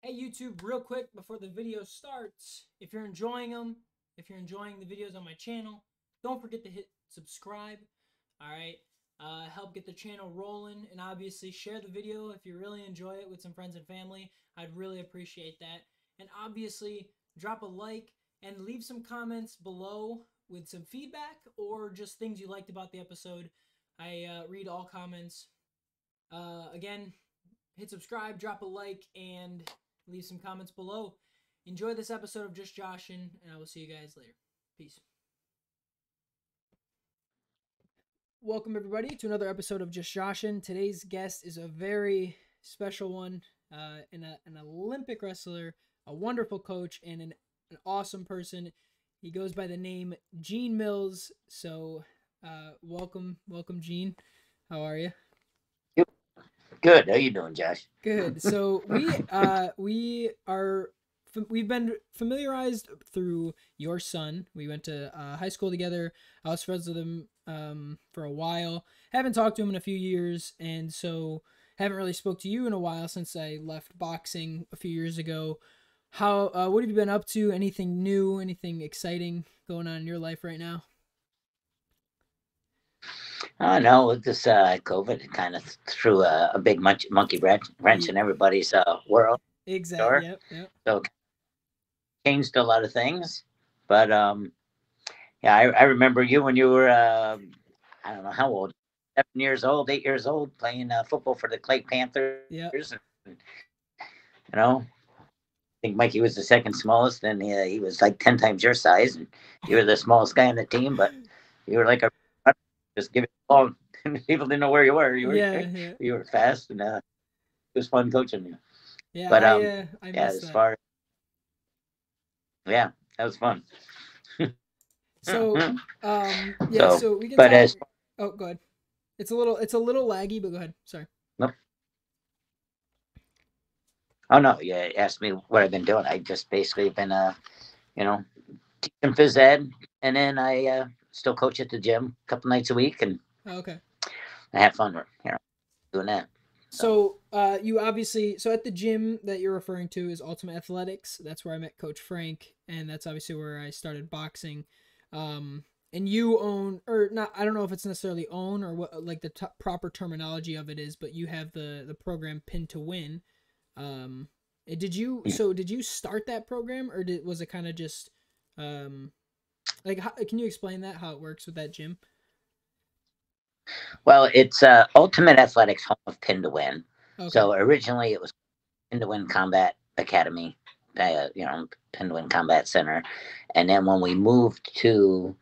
Hey YouTube, real quick before the video starts, if you're enjoying them, if you're enjoying the videos on my channel, don't forget to hit subscribe, alright? Help get the channel rolling, and obviously share the video if you really enjoy it with some friends and family. I'd really appreciate that. And obviously, drop a like and leave some comments below with some feedback or just things you liked about the episode. I read all comments. Again, hit subscribe, drop a like, and leave some comments below. Enjoy this episode of Just Joshin, and I will see you guys later. Peace. Welcome everybody to another episode of Just Joshin. Today's guest is a very special one, an Olympic wrestler, a wonderful coach, and an awesome person. He goes by the name Gene Mills. So, welcome, Gene. How are you? Good. How you doing, Josh? Good. So we've been familiarized through your son. We went to high school together. I was friends with him for a while. Haven't talked to him in a few years, and so haven't really spoke to you in a while since I left boxing a few years ago. How what have you been up to? Anything new? Anything exciting going on in your life right now? Oh no, with this COVID, it kind of threw a big monkey wrench Yeah, in everybody's world. exactly. Sure. Yep. So it changed a lot of things, but yeah, I remember you when you were I don't know how old, 7 years old, 8 years old, playing football for the Clay Panthers, Yep. and you know, I think Mikey was the second smallest, and he was like 10 times your size, and you were the smallest guy on the team, but you were like a just give it a ball. People didn't know where you were. Yeah. You were fast, and it was fun coaching you. Yeah. But I yeah, missed as that. far yeah, that was fun. So, yeah. So, So we can but talk. as Oh, go ahead. It's a little laggy, but go ahead. Sorry. no, oh no, yeah, asked me what I've been doing. I just basically been you know, teaching phys ed, and then I still coach at the gym a couple nights a week, and Oh, okay. I have fun, doing that. So So, you obviously at the gym that you're referring to is Ultimate Athletics. That's where I met Coach Frank, and that's obviously where I started boxing. And you own, or not? I don't know if it's necessarily own or what, like the proper terminology of it is, but you have the program Pin to Win. Um, did you start that program, or was it kind of just, um, like can you explain that how it works with that gym? well, it's Ultimate Athletics Home of Pin to Win. Okay. So originally it was Pin to Win Combat Academy, Pin to Win Combat Center, and then when we moved to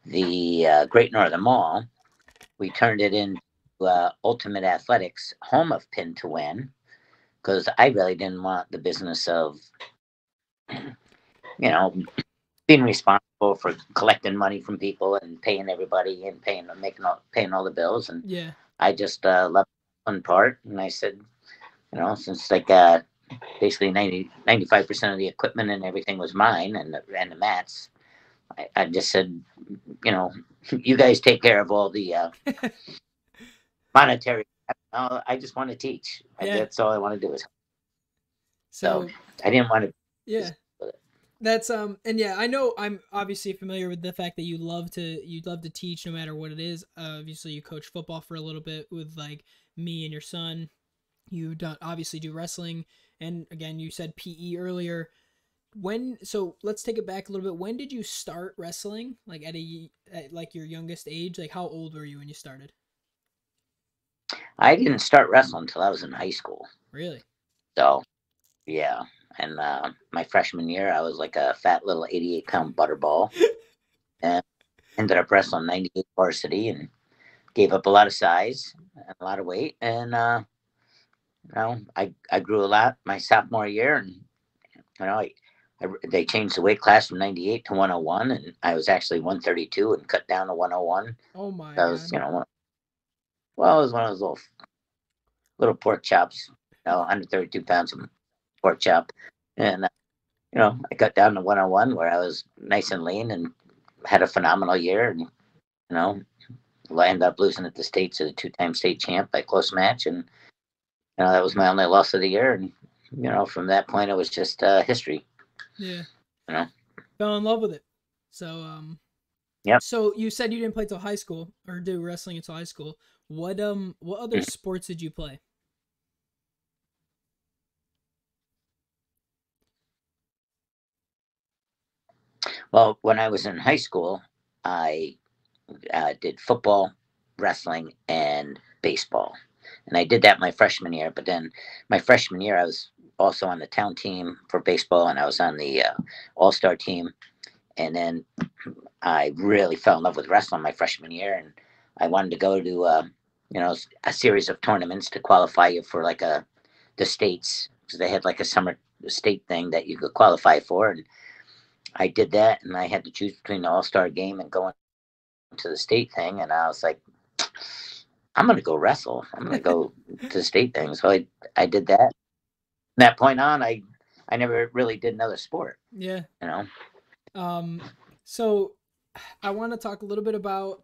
the Great Northern Mall, we turned it into Ultimate Athletics Home of Pin to Win because I really didn't want the business of you know being responsible for collecting money from people and paying everybody and paying all the bills, and Yeah. I just left one part, and I said, since like basically 95% of the equipment and everything was mine, and the mats, I just said, you know, you guys take care of all the monetary. I just want to teach. Yeah. That's all I want to do is. So So I didn't want to. yeah. That's and yeah, I know I'm obviously familiar with the fact that you love to teach no matter what it is. Obviously you coach football for a little bit with like me and your son. You don't obviously do wrestling, and again you said PE earlier. So let's take it back a little bit. When did you start wrestling? Like at like your youngest age? Like how old were you when you started? I didn't start wrestling until I was in high school. Really? So yeah, and my freshman year, I was like a fat little 88-pound butterball, and ended up wrestling 98 varsity, and gave up a lot of size and a lot of weight, and I grew a lot my sophomore year, and they changed the weight class from 98 to 101, and I was actually 132 and cut down to 101. Oh my That was god. it was one of those little pork chops, 132 pounds of pork chop, and I cut down to 101 where I was nice and lean and had a phenomenal year, and know I ended up losing at the states to the two-time state champ by close match, and that was my only loss of the year, and from that point, it was just history. Yeah. You know. Fell in love with it. So Yep. so you said you didn't play till high school or do wrestling until high school. What other Mhm. sports did you play? Well, when I was in high school, I did football, wrestling, and baseball. And I did that my freshman year. But then my freshman year, I was also on the town team for baseball, and I was on the all star team. And then I really fell in love with wrestling my freshman year, and I wanted to go to a series of tournaments to qualify you for like the states, because they had like a summer state thing that you could qualify for, and I did that, and I had to choose between the All Star game and going to the state thing, and I was like, I'm gonna go wrestle. I'm gonna go to the state thing. So I did that. From that point on, I never really did another sport. Yeah. You know. Um so I want to talk a little bit about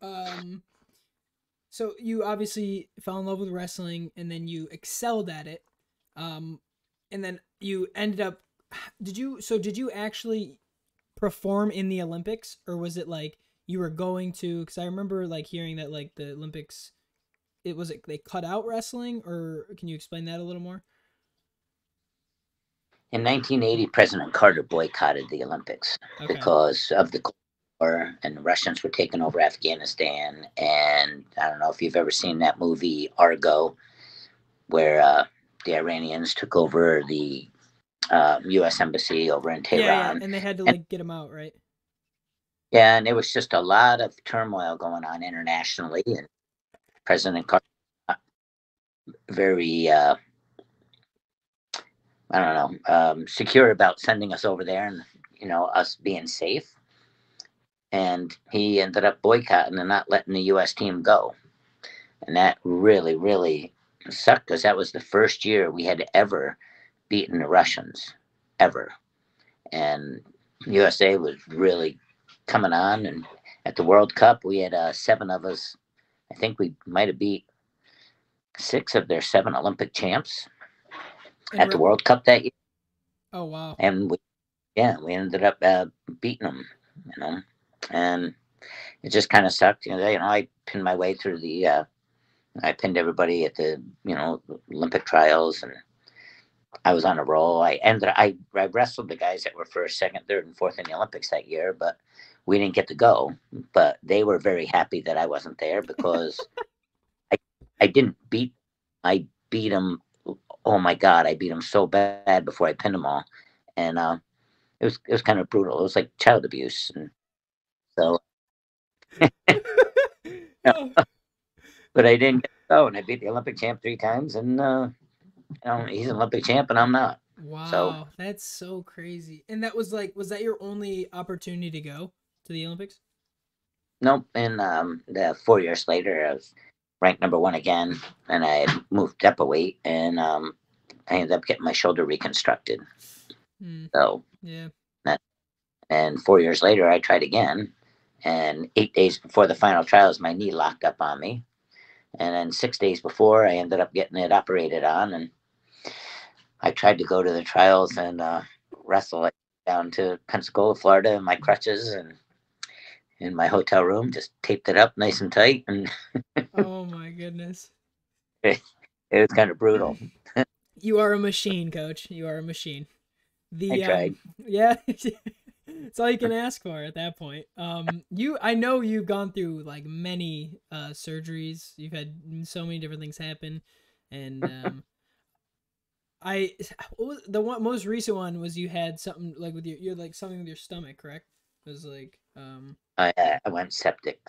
so you obviously fell in love with wrestling and then you excelled at it. Um and then you ended up did you actually perform in the Olympics, or was it like you were going to, cuz I remember like hearing that like the Olympics, it they cut out wrestling, or can you explain that a little more? In 1980, President Carter boycotted the Olympics Okay. because of the Cold War, and the Russians were taking over Afghanistan. And I don't know if you've ever seen that movie Argo, where the Iranians took over the U.S. embassy over in Yeah, yeah, Tehran. and they had to And like get him out, right? yeah, and there was just a lot of turmoil going on internationally, and President Carter very I don't know secure about sending us over there, and us being safe. And he ended up boycotting and not letting the U.S. team go, and that really really sucked, because that was the first year we had ever beaten the Russians, ever. And USA was really coming on, and at the World Cup we had seven of us. I think we might have beat six of their seven Olympic champs And at the World Cup that year, oh wow. and we ended up beating them, you know, and it just kind of sucked. I pinned my way through the. I pinned everybody at the Olympic trials, and I was on a roll. I wrestled the guys that were first, second, third, and fourth in the Olympics that year, but we didn't get to go. But they were very happy that I wasn't there, because I I didn't beat. I beat them. Oh my God, I beat them so bad before I pinned them all, and it was kind of brutal. It was like child abuse, and so Oh, but I didn't get to go, and I beat the Olympic champ three times, and he's an Olympic champ, and I'm not. So wow, that's so crazy. And that was like, was that your only opportunity to go to the Olympics? nope. And the 4 years later, I was ranked number one again, and I moved up a weight, and I ended up getting my shoulder reconstructed. Hmm. So Yeah. that, and 4 years later, I tried again, and 8 days before the final trials, my knee locked up on me, and then 6 days before, I ended up getting it operated on, and I tried to go to the trials and wrestle it down to Pensacola, Florida, in my crutches and in my hotel room, just taped it up nice and tight, and Oh my goodness. it, it was kind of brutal. You are a machine, coach. You are a machine. I The tried. yeah, it's all you can ask for at that point. I know you've gone through like many surgeries. You've had so many different things happen, and I what was, the one most recent one was you had something like with your, you had like something with your stomach, correct? It was like I went septic,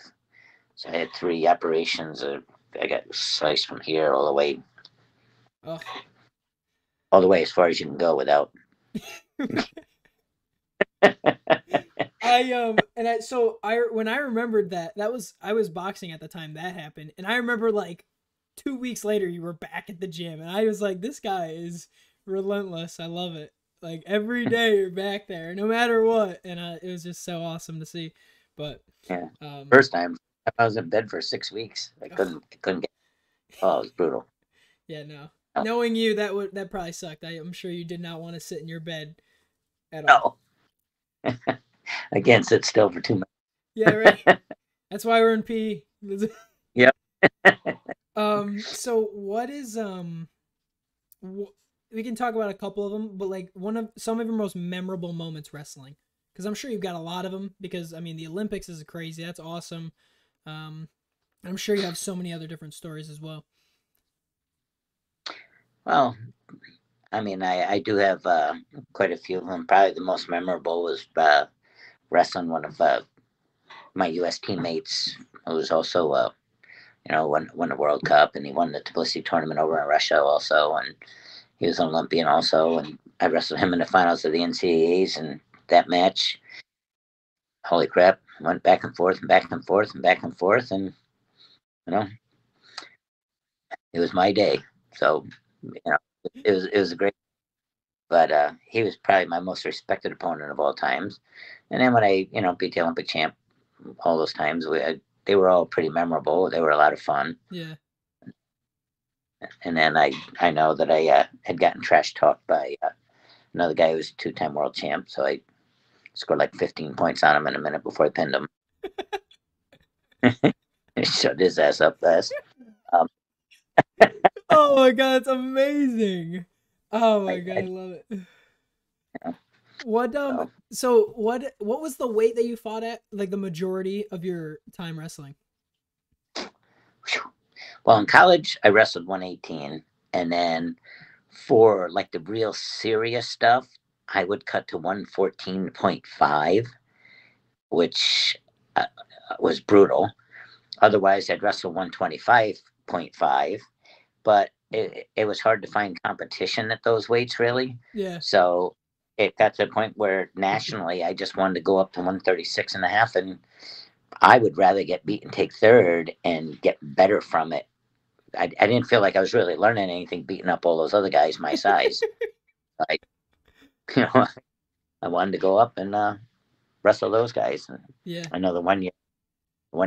so I had three operations. I got sliced from here oh. all the way as far as you can go without. I and I so I when I remembered that was I was boxing at the time that happened, and I remember like 2 weeks later you were back at the gym, and I was like, this guy is relentless. I love it. Like every day you're back there, no matter what, and it was just so awesome to see. But Yeah, um, first time I was in bed for 6 weeks. I couldn't get. Oh, it was brutal. yeah, no. Knowing you, that probably sucked. I'm sure you did not want to sit in your bed at all. No, I can't sit still for 2 minutes. Yeah, right. That's why we're in P. Yep. So what is we can talk about a couple of them, but like some of your most memorable moments wrestling, because I'm sure you've got a lot of them. Because I mean, the Olympics is crazy. That's awesome. Um, I'm sure you have so many other different stories as well. Well, I mean, I do have quite a few of them. Probably the most memorable was wrestling one of my U.S. teammates, who was also won the World Cup, and he won the Tbilisi tournament over in Russia also, and he was an Olympian also, and I wrestled him in the finals of the NCAAs, and that match, holy crap, went back and forth and back and forth and back and forth, and you know, it was my day. So, it was a great, but he was probably my most respected opponent of all times. And then when I beat the Olympic champ all those times, they were all pretty memorable. They were a lot of fun. Yeah. And then I know that I had gotten trash talked by another guy who was a 2-time world champ. So I scored like 15 points on him in a minute before I pinned him. Shut his ass up fast. Um, Oh my god, that's amazing. Oh my god, I I love it. know, What so, so what was the weight that you fought at, like the majority of your time wrestling? well, in college, I wrestled 118. And then for like the real serious stuff, I would cut to 114.5, which was brutal. Otherwise, I'd wrestle 125.5, but it was hard to find competition at those weights, really. Yeah. So it got to the point where nationally, I just wanted to go up to 136.5, and I would rather get beat and take third and get better from it. I didn't feel like I was really learning anything beating up all those other guys my size. Like, you know, I wanted to go up and wrestle those guys. And Yeah. I know the one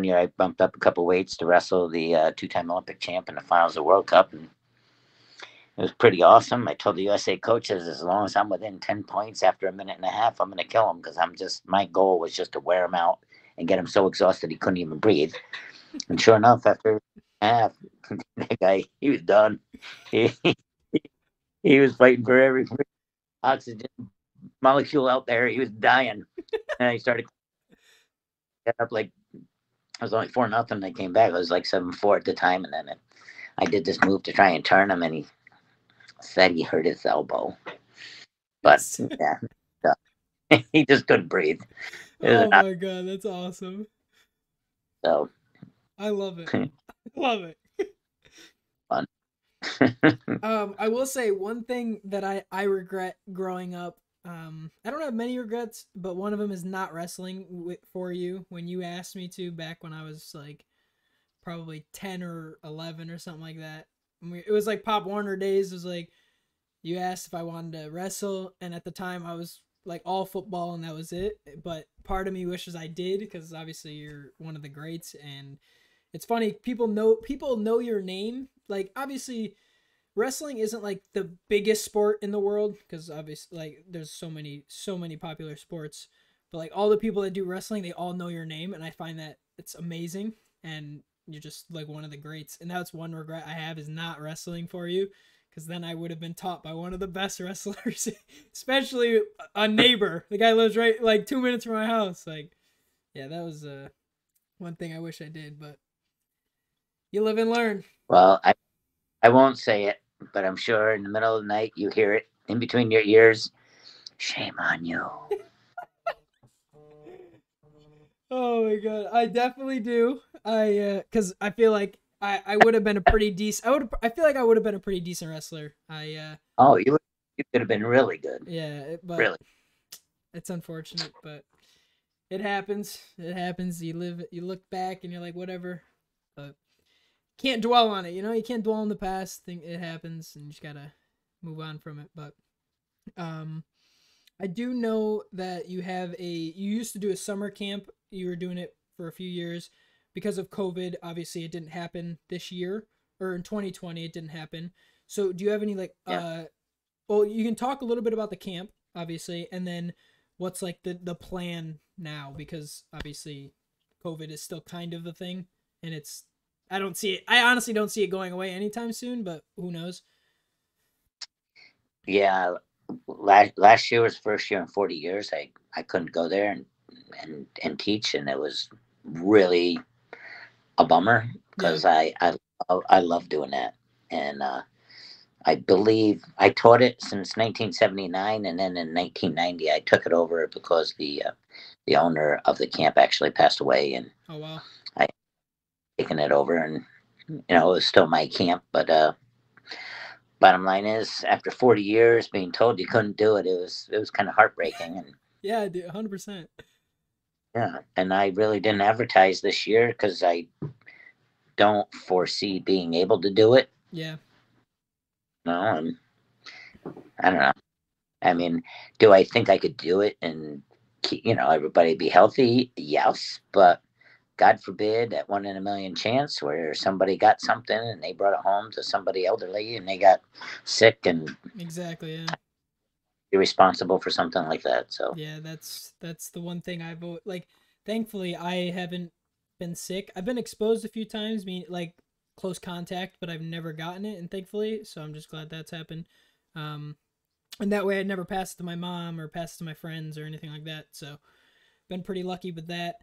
year I bumped up a couple weights to wrestle the 2-time Olympic champ in the finals of the World Cup, and it was pretty awesome. I told the USA coaches, as long as I'm within 10 points after a minute and a half, I'm going to kill him, because my goal was just to wear him out and get him so exhausted he couldn't even breathe. And sure enough, after half, that guy, he was done. He, he was fighting for every oxygen molecule out there. He was dying. And I started up like, it was only 4-0. They came back. It was like 7-4 at the time. And then I did this move to try and turn him, and he said he hurt his elbow. But yeah, he just couldn't breathe. It was Oh my god, that's awesome. so I love it. I love it. fun. I will say one thing that I regret growing up. I don't have many regrets, but one of them is not wrestling for you when you asked me to back when I was like probably 10 or 11 or something like that. It was like Pop Warner days. It was like you asked if I wanted to wrestle, and at the time I was like all football and that was it. But part of me wishes I did, because obviously you're one of the greats, and it's funny, people know your name. Like obviously wrestling isn't like the biggest sport in the world, because obviously like there's so many popular sports, but like all the people that do wrestling, they all know your name, and I find that it's amazing, and you're just like one of the greats. And that's one regret I have, is not wrestling for you, because then I would have been taught by one of the best wrestlers, especially a neighbor. The guy lives right like 2 minutes from my house. Like, yeah, that was one thing I wish I did, but you live and learn. Well, I won't say it, but I'm sure in the middle of the night you hear it in between your ears. Shame on you. Oh my god, I definitely do. Cuz I feel like I would have been a pretty decent I feel like I would have been a pretty decent wrestler. Oh, you could have been really good. Yeah, but Really. it's unfortunate, but it happens. It happens. You look back and you're like whatever. But can't dwell on it, you know? You can't dwell on the past. It happens, and you just got to move on from it. But um I do know that you used to do a summer camp. You were doing it for a few years because of COVID. Obviously, it didn't happen this year, or in 2020 it didn't happen. So do you have any like Yeah. well, you can talk a little bit about the camp, obviously, and then what's like the plan now, because obviously COVID is still kind of a thing, and it's I don't see it. I honestly don't see it going away anytime soon, but who knows? Yeah. Last year was the first year in 40 years. I couldn't go there and teach, and it was really a bummer Yeah. because I love doing that, and I believe I taught it since 1979, and then in 1990 I took it over because the owner of the camp actually passed away, and Oh wow. I taken it over, and it was still my camp, but bottom line is, after 40 years being told you couldn't do it, it was kind of heartbreaking, and Yeah, dude, 100%. yeah, and I really didn't advertise this year because I don't foresee being able to do it. Yeah. No, and I don't know. I mean, do I think I could do it and keep, everybody be healthy? Yes, but God forbid that 1 in a million chance where somebody got something and they brought it home to somebody elderly and they got sick and Exactly. Yeah. you're responsible for something like that. So Yeah, that's the one thing like thankfully I haven't been sick. I've been exposed a few times, mean like close contact, but I've never gotten it, and thankfully, so I'm just glad that's happened. Um and that way I'd never pass it to my mom or pass it to my friends or anything like that. So, been pretty lucky with that.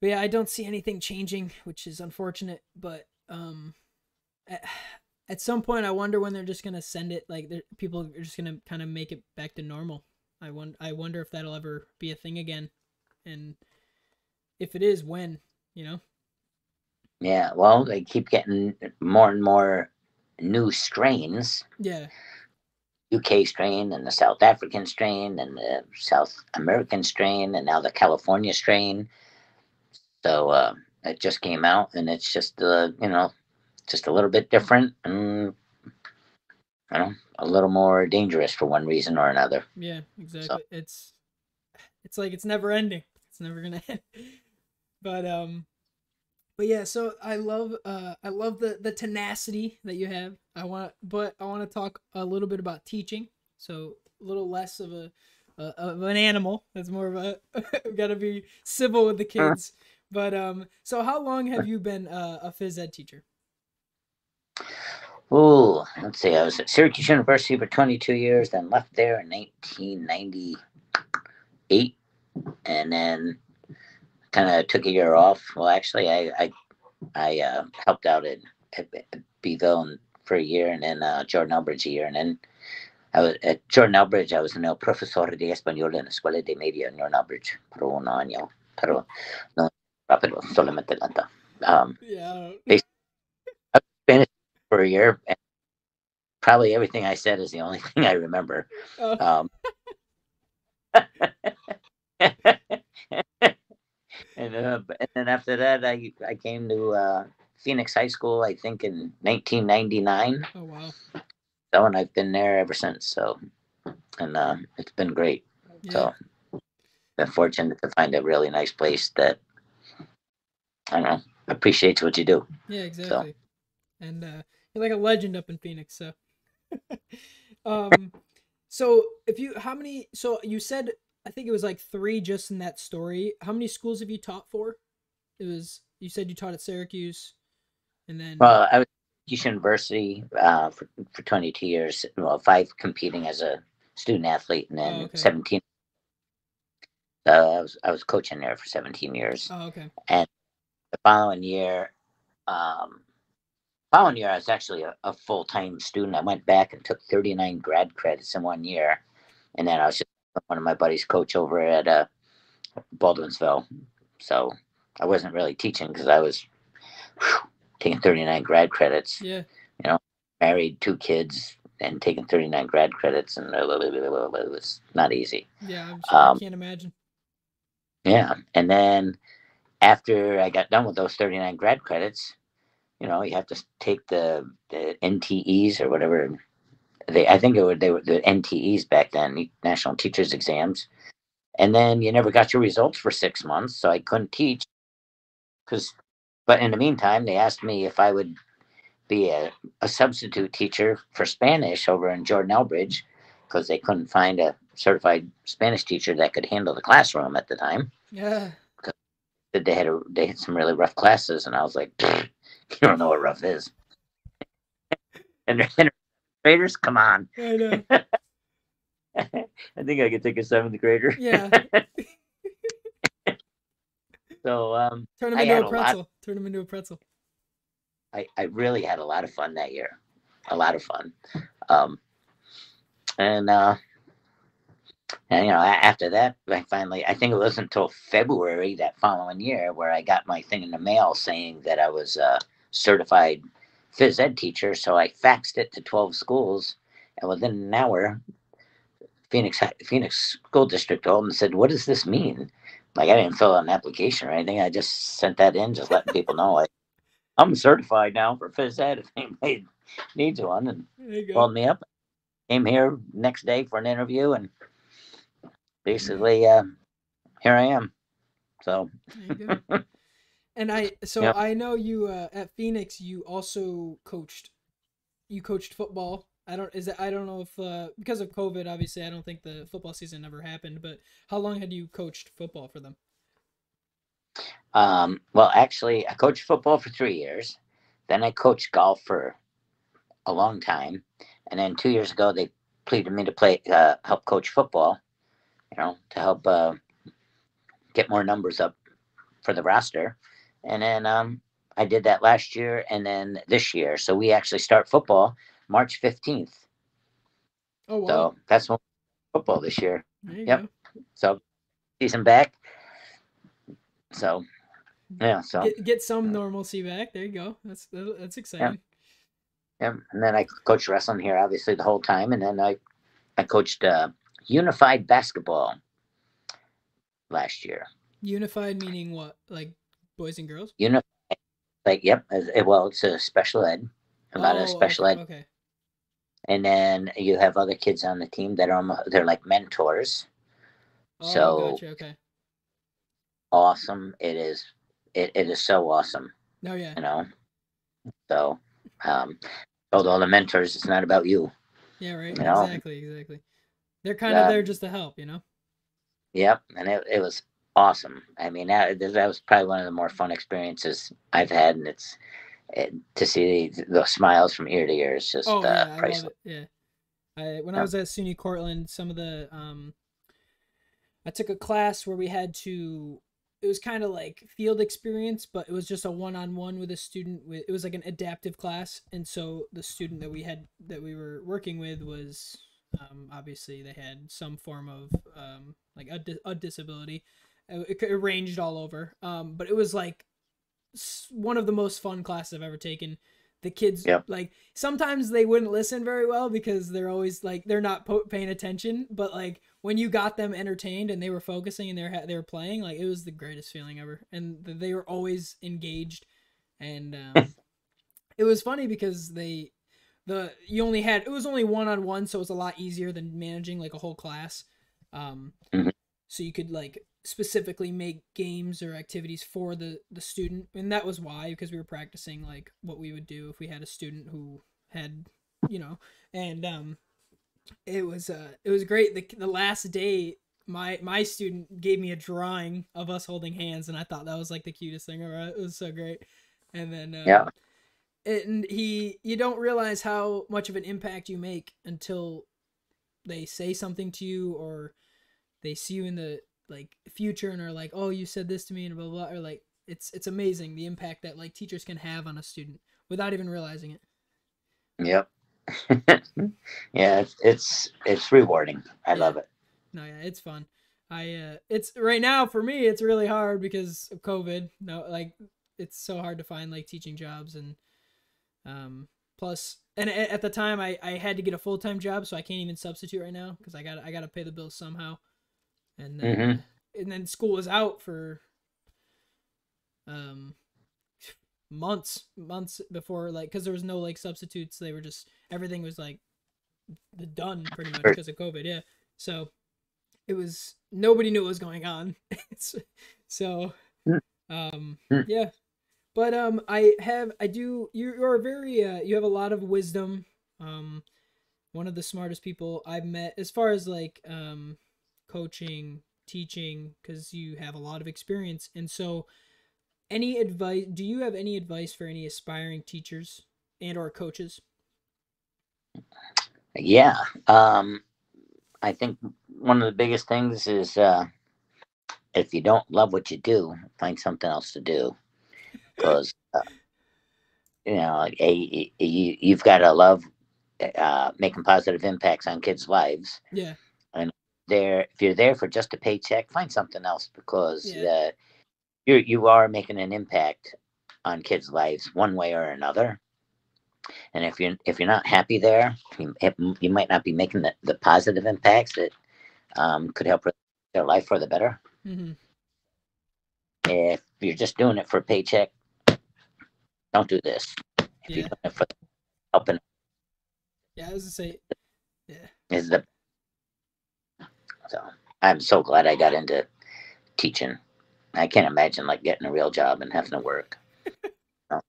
But yeah, I don't see anything changing, which is unfortunate, but at, at some point I wonder when they're just going to send it like people are just going to kind of make it back to normal. I wonder if that'll ever be a thing again, and if it is, when, you know? yeah, well, they keep getting more and more new strains. Yeah. UK strain and the South African strain and the South American strain and now the California strain. So it just came out and it's just just a little bit different and a little more dangerous for one reason or another. Yeah, So exactly. It's like it's never ending. It's never going to end. But yeah, so I love the tenacity that you have. I want to talk a little bit about teaching. So a little less of an animal. That's more of a got to be civil with the kids. But so how long have you been a phys ed teacher? oh, let's see. I was at Syracuse University for 22 years, then left there in 1998, and then kind of took a year off. Well, actually, I helped out at Beeville for a year, and then Jordan Elbridge a year, and then I was at Jordan Elbridge. I was el profesor de español en la escuela de media en Jordan Elbridge por un año, pero no rápido, solamente lenta. Yeah. Basically, I was Spanish for a year, and probably everything I said is the only thing I remember. Oh, Um, and then after that, I came to Phoenix High School. I think in 1999. oh wow. So, and I've been there ever since. So, and it's been great. Yeah. So, been fortunate to find a really nice place that I don't know appreciates what you do. Yeah, So, exactly. And you're like a legend up in Phoenix, so um so if you how many so you said I think it was like 3 just in that story. How many schools have you taught for? It was you said you taught at Syracuse and then well, I was at Tisch University for 22 years. Well, 5 competing as a student athlete, and oh then okay. 17. I was coaching there for 17 years, Oh okay. and the um, following year I was actually a full time student. I went back and took 39 grad credits in one year, and then I was just one of my buddies coach over at Baldwinsville. So I wasn't really teaching because I was taking 39 grad credits. Yeah. You know, married, 2 kids, and taking 39 grad credits, and it was not easy. Yeah, I Um, can't imagine. yeah, and then after I got done with those 39 grad credits, you have to take the NTEs or whatever I think they were the NTEs back then, National Teachers Exams, and then you never got your results for 6 months, so I couldn't teach because. But in the meantime, they asked me if I would be a substitute teacher for Spanish over in Jordan Elbridge because they couldn't find a certified Spanish teacher that could handle the classroom at the time. Yeah. They had some really rough classes, and I was like, you don't know what rough is. And graders, come on. I know. I think I could take a seventh grader. Yeah. So Turn them I into had a a lot. pretzel. Turn them into a pretzel. I really had a lot of fun that year. A lot of fun. Um, and after that, I think it wasn't until February that following year where I got my thing in the mail saying that I was a certified phys ed teacher. So I faxed it to 12 schools, and within an hour, Phoenix School District called and said, "What does this mean?" Like, I didn't fill out an application or anything. I just sent that in, just letting people know, like, I'm certified now for phys ed if anybody needs one, and There you go. called me up. Came here next day for an interview, and basically, here I am. So There you go. And yeah, I know you at Phoenix you also coached football. I don't know if because of COVID obviously I don't think the football season ever happened, but how long had you coached football for them? well, actually, I coached football for 3 years. Then I coached golf for a long time, and then 2 years ago they pleaded me to help coach football. To help get more numbers up for the roster. And then I did that last year and then this year. So we actually start football March 15th. Oh wow. So that's when football this year. There you Yep. go. So season back. So yeah. So Get some normalcy back. There you go. That's yeah. exciting. Yeah. And then I coached wrestling here obviously the whole time. And then I coached unified basketball last year. Unified meaning what? Like boys and girls? Unified, like, yep. Well, it's a special ed. A lot of Oh, special okay, ed. okay. And then you have other kids on the team that they're like mentors. Oh, So gotcha. Okay. awesome it is. It is so awesome, No, yeah. you know. So um told all the mentors it's not about you, Yeah, right. you know. Exactly, exactly. They're kind of there um just to help, you know? yep. And it was awesome. I mean, that was probably one of the more fun experiences I've had, and to see the smiles from ear to ear is just Oh, yeah, I love priceless. it. Yeah. When I Yep. was at SUNY Cortland, some of the I took a class where we had to it was kind of like field experience, but it was just a one-on-one with a student with it was like an adaptive class, and so the student that we were working with was obviously they had some form of like a disability. It ranged all over. But it was like one of the most fun classes I've ever taken. The kids Yep. like sometimes they wouldn't listen very well because they're always like they're not paying attention, but like when you got them entertained and they were focusing and they were playing, like it was the greatest feeling ever, and they were always engaged. And it was funny because the you only had it was only one on one, so it was a lot easier than managing like a whole class. Um, Mhm. so you could like specifically make games or activities for the student, and that was why, because we were practicing like what we would do if we had a student who had, you know. And it was great. The last day my student gave me a drawing of us holding hands, and I thought that was like the cutest thing ever. It was so great. And then Yeah. and you don't realize how much of an impact you make until they say something to you, or they see you in the like future and are like, "Oh, you said this to me," and blah blah, blah. Or like it's amazing the impact that like teachers can have on a student without even realizing it. Yep. Yeah, it's rewarding. I Yeah. love it. No, yeah, it's fun. It's right now for me it's really hard because of COVID. No, like it's so hard to find like teaching jobs, and plus and at the time I had to get a full-time job, so I can't even substitute right now because I got to pay the bills somehow. Hmm. And then school was out for um months before, like, because there was no like substitutes. They were just everything was like done pretty much because of COVID. Yeah, so it was nobody knew what was going on. So yeah, But you are very you have a lot of wisdom. One of the smartest people I've met as far as like coaching, teaching, because you have a lot of experience. And so, any advice? Do you have any advice for any aspiring teachers and or coaches? Yeah. I think one of the biggest things is if you don't love what you do, find something else to do. Because like, you've got to love making positive impacts on kids' lives. Yeah, And if you're there for just a paycheck, find something else because yeah, you are making an impact on kids' lives one way or another. And if you're not happy there, you might not be making the positive impacts that could help their life for the better. mm-hmm. If you're just doing it for a paycheck, don't do this. If you're Yeah, doing it for helping, yeah. I was to say, yeah, is the so. I'm so glad I got into teaching. I can't imagine like getting a real job and having to work. So,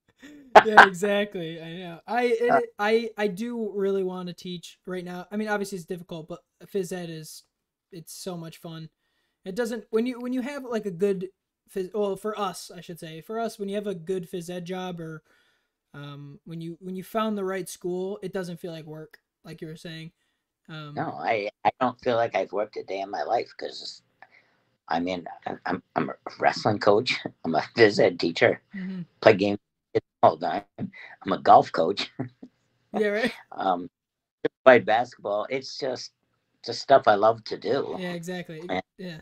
yeah, exactly. I know. uh, I do really want to teach right now. I mean, obviously it's difficult, but phys ed is it's so much fun. It doesn't when you have like a good well for us I should say for us when you have a good phys ed job or when you found the right school it doesn't feel like work like you were saying. no, I don't feel like I've worked a day in my life because I mean I'm a wrestling coach. I'm a phys ed teacher. Mm-hmm. Play games all the time. I'm a golf coach. Yeah, right. um, Play basketball. It's just stuff I love to do. Yeah, exactly. And Yeah.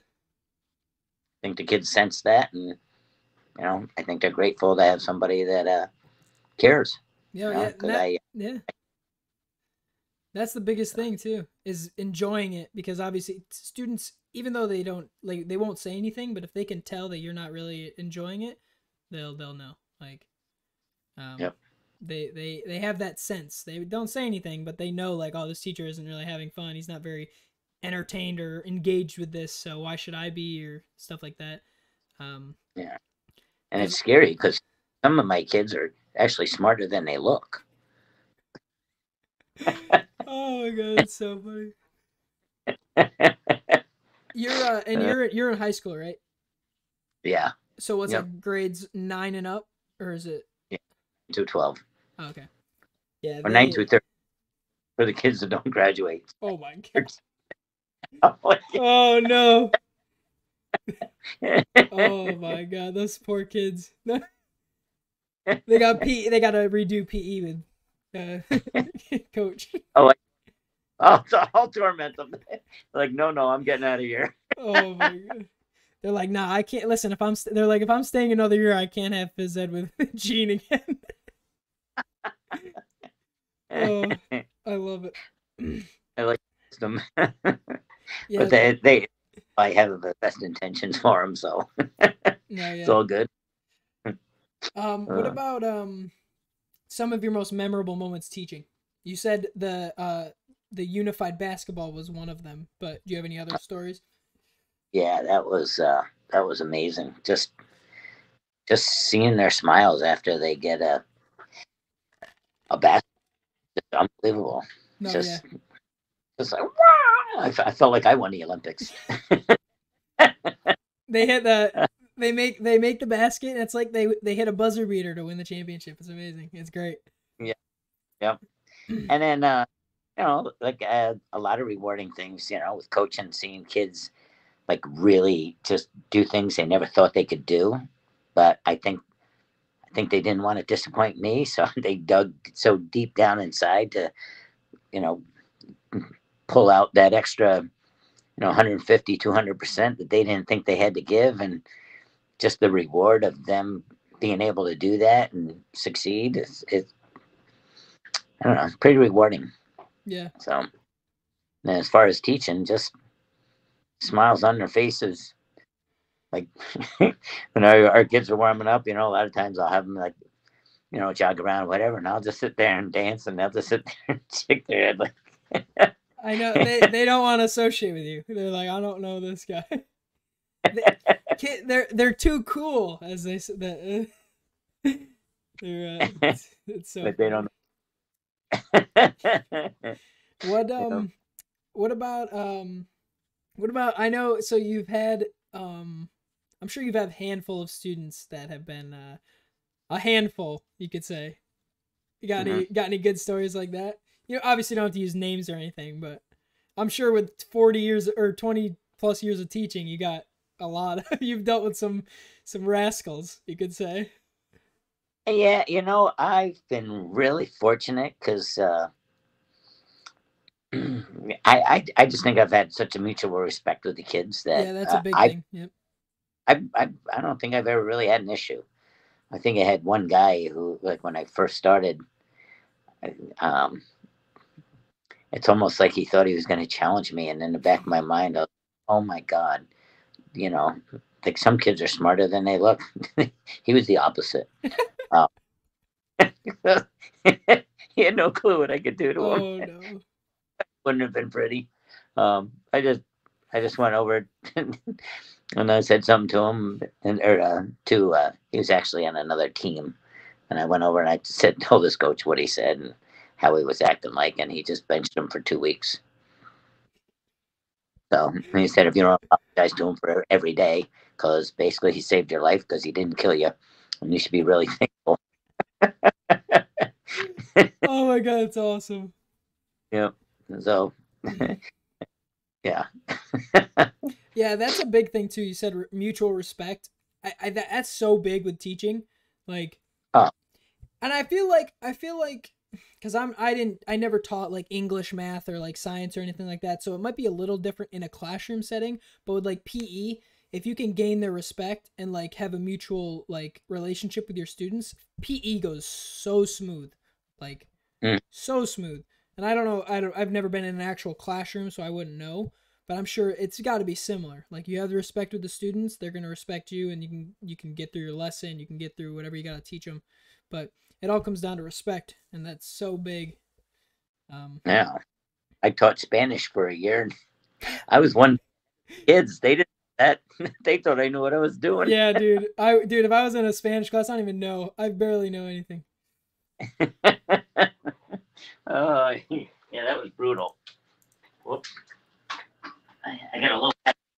I think the kids sense that, and I think they're grateful to have somebody that cares. Yeah, yeah, and Because that I yeah, that's the biggest thing too is enjoying it because obviously students even though they don't like they won't say anything but if they can tell that you're not really enjoying it they'll know like um yep they have that sense they don't say anything but they know like oh this teacher isn't really having fun he's not very entertained or engaged with this so why should I be or stuff like that um yeah, and because it's scary because some of my kids are actually smarter than they look. oh my god that's so funny you're and you're in high school right Yeah, so what's yep, like grades 9 and up or is it yeah, 212 oh, okay yeah or 9 they through 30 for the kids that don't graduate. oh my god Oh, oh no oh my god those poor kids they got to redo PE with coach. I'll torment them. Like, no, I'm getting out of here. Oh my god. They're like, nah, I can't listen. They're like, if I'm staying another year, I can't have phys ed with Gene again. Oh, I love it. I like them, but Yeah, they I have the best intentions for them, so no, it's yeah. all good. What Uh, about some of your most memorable moments teaching? You said the unified basketball was one of them, but do you have any other stories? yeah, that was amazing. Just seeing their smiles after they get a basket, is unbelievable. No, yeah. Just just like wow! I felt like I won the Olympics. They hit the they make the basket and it's like they hit a buzzer beater to win the championship. It's amazing. It's great. Yeah, yep. And then like a lot of rewarding things. With coaching, seeing kids like really just do things they never thought they could do. But I think they didn't want to disappoint me, so they dug so deep down inside to you know pull out that extra 150 200% that they didn't think they had to give, and just the reward of them being able to do that and succeed is I don't know, pretty rewarding. Yeah. So, and as far as teaching, just smiles on their faces. Like when our kids are warming up, a lot of times I'll have them like jog around, whatever, and I'll just sit there and dance, and they'll just sit there and shake their head like, I know they don't want to associate with you. They're like, I don't know this guy. they, they're too cool, as they said. It's so but they funny. don't. What You know. what about what about I know so you've had I'm sure you've had a handful of students that have been a handful, you could say. You Mhm. got any good stories like that? You obviously don't have to use names or anything, but I'm sure with 40 years or 20 plus years of teaching, you got a lot. You've dealt with some rascals, you could say. Yeah, I've been really fortunate because I just think I've had such a mutual respect with the kids that Yeah, that's a big thing. Yep. I don't think I've ever really had an issue. I think I had one guy who, like, when I first started, um, it's almost like he thought he was going to challenge me, and in the back of my mind, I was, oh my god, you know, like some kids are smarter than they look. He was the opposite. Uh, he had no clue what I could do to him. Oh no. Wouldn't have been pretty. I just went over and I said something to him, and or to he was actually on another team, and I went over and I said, told this coach what he said and how he was acting like, and he just benched him for 2 weeks. So he said, if you don't apologize to him for every day, because basically he saved your life because he didn't kill you, and you should be really thankful. Oh my god, it's awesome. Yeah. So yeah. Yeah, that's a big thing too. You said mutual respect. That's so big with teaching. Like, Oh, and I feel like because I never taught like English, math, or like science or anything like that, so it might be a little different in a classroom setting. But with like PE, if you can gain their respect and like have a mutual like relationship with your students, PE goes so smooth, like mm, so smooth. And I don't know, I've never been in an actual classroom, so I wouldn't know. But I'm sure it's got to be similar. Like you have the respect with the students, they're gonna respect you, and you can get through your lesson, you can get through whatever you gotta teach them. But it all comes down to respect, and that's so big. Um, yeah. I taught Spanish for a year. I was one kids. They didn't that. They thought I knew what I was doing. yeah, dude, if I was in a Spanish class, I don't even know. I barely know anything. Yeah, that was brutal. Whoops. I got a little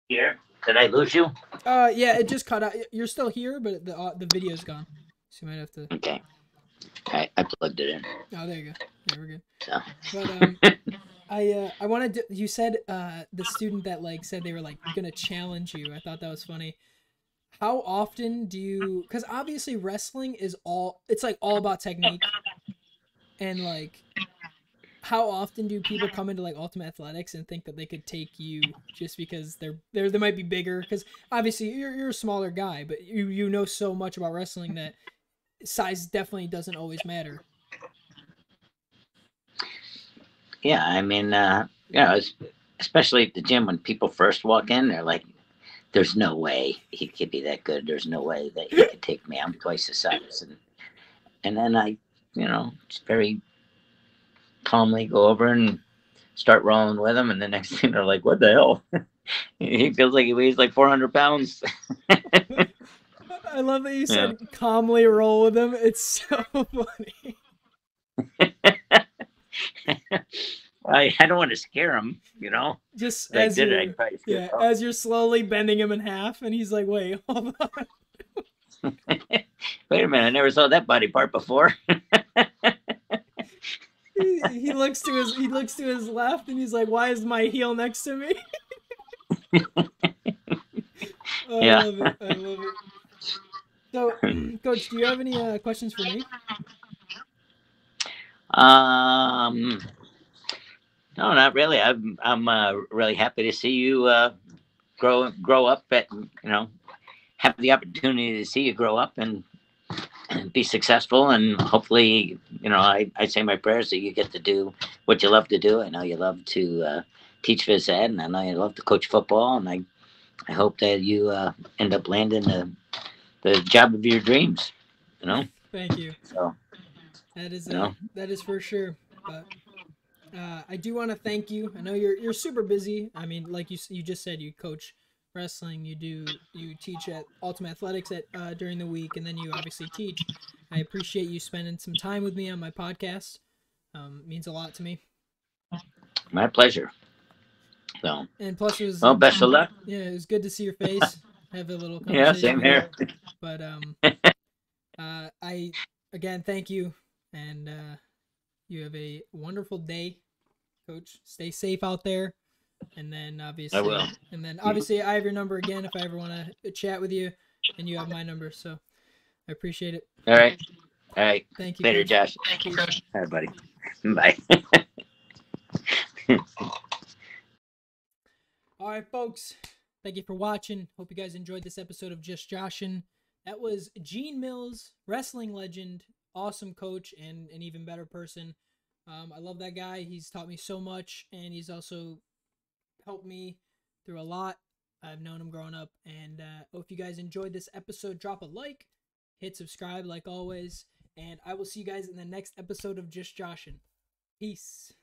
here. Did I lose you? Yeah, it just cut out. You're still here, but the video's gone, so you might have to. Okay. I plugged it in. Oh, there you go. Yeah, we're good. So But I wanted to, you said the student that like said they were like gonna challenge you. I thought that was funny. How often do you? Because obviously wrestling is all it's like all about technique and like how often do people come into like Ultimate Athletics and think that they could take you just because they might be bigger? Because obviously you're a smaller guy, but you know so much about wrestling that size definitely doesn't always matter. yeah, I mean, especially at the gym when people first walk in, they're like, "There's no way he could be that good. There's no way that he could take me. I'm twice his size." And then I, just very calmly go over and start rolling with him, and the next thing they're like, "What the hell?" He feels like he weighs like 400 pounds. I love that you Yeah. said calmly roll with them. It's so funny. I don't want to scare him, Just If I as did it, I'd you're probably scare yeah, him. as you're slowly bending him in half, and he's like, "Wait, hold on." Wait a minute, I never saw that body part before. He looks to his left, and he's like, "Why is my heel next to me?" I Yeah. love it. I love it. So, Coach, do you have any questions for me? Um, no, not really. I'm really happy to see you grow up have the opportunity to see you grow up and be successful, and hopefully, I say my prayers that you get to do what you love to do. I know you love to teach phys ed, and I know you love to coach football, and I hope that you end up landing the job of your dreams. You know, Thank you. so you know, That is for sure. But I do want to thank you. I know you're super busy. I mean, like you just said, you coach wrestling. You teach at Ultimate Athletics at during the week, and then you obviously teach. I appreciate you spending some time with me on my podcast. It means a lot to me. My pleasure. So, And plus, it was well, best of luck. yeah, it was good to see your face. Have a little Yeah, conversation. same here. But I again thank you, and you have a wonderful day, Coach. Stay safe out there, and then obviously I will. And then obviously, I have your number again if I ever want to chat with you, and you have my number. So I appreciate it. All right. All right. Thank you, Later, Coach. Josh. Thank you, Coach. All right, buddy. Bye. All right, folks. Thank you for watching. Hope you guys enjoyed this episode of Just Joshin. That was Gene Mills, wrestling legend, awesome coach, and an even better person. I love that guy. He's taught me so much, and he's also helped me through a lot. I've known him growing up, and if you guys enjoyed this episode, drop a like, hit subscribe like always, and I will see you guys in the next episode of Just Joshin. Peace.